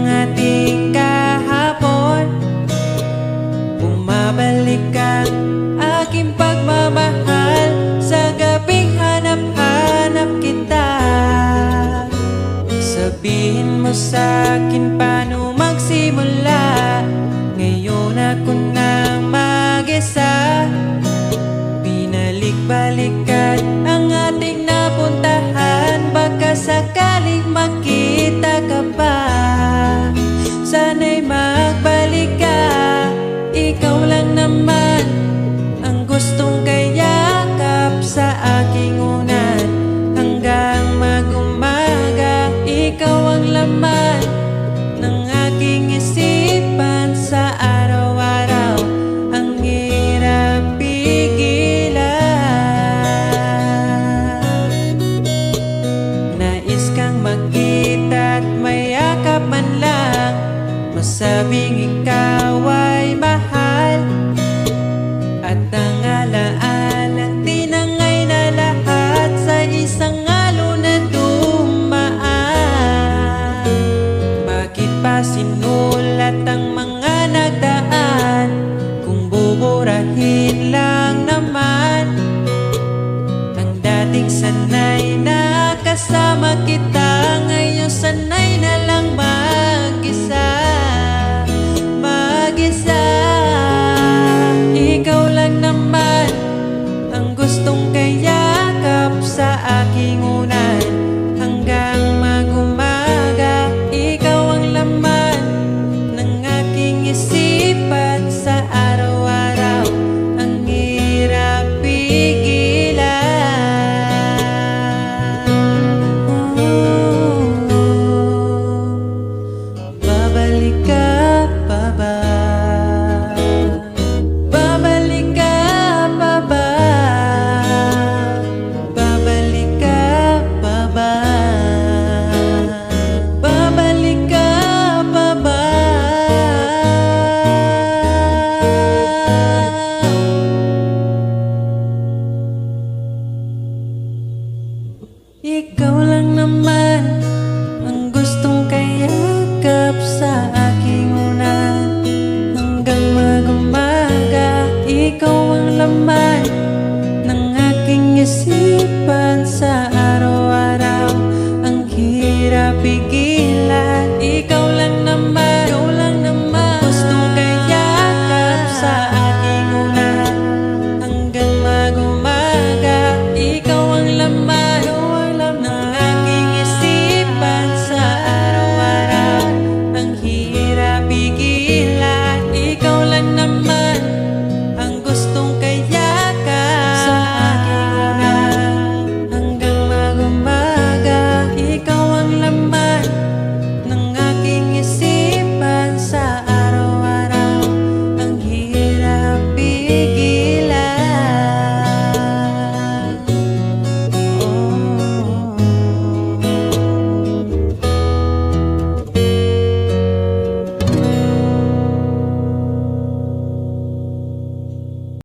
ating kahapon. Bumabalik ang aking pagmamahal sa gabing hanap-hanap kita. Sabihin mo sa'kin paano magsimula. Ngayon ako na mag-isa. Binalik-balikan ang ating napuntahan. Baka sakaling makita ka pa. Sana'y magbalik ka. Ikaw lang naman ang gustong kayakap sa aking unan. Hanggang mag-umaga, ikaw ang laman ng aking isipan sa araw-araw. Ang hirap pigilan. Nais kang makita at mayakap man lang. Masabing ikaw ay mahal. At ang alaala tinangay na lahat sa isang alon na dumaan. Bakit pa sinulat ang mga nagdaan kung buburahin lang naman ang dating sanay na kasama kita? Ngayon sanay na lang mag-isa. Mag-isa. Ikaw lang naman ang gustong kayakap sa aking unan. Hanggang mag-umaga, ikaw ang laman ng aking isipan sa araw-araw. Ang hirap pigilan. Babalik ka pa ba? Babalik ka pa ba? Babalik ka pa ba? Babalik ka pa ba? Ikaw lang naman ang gustong kayakap sa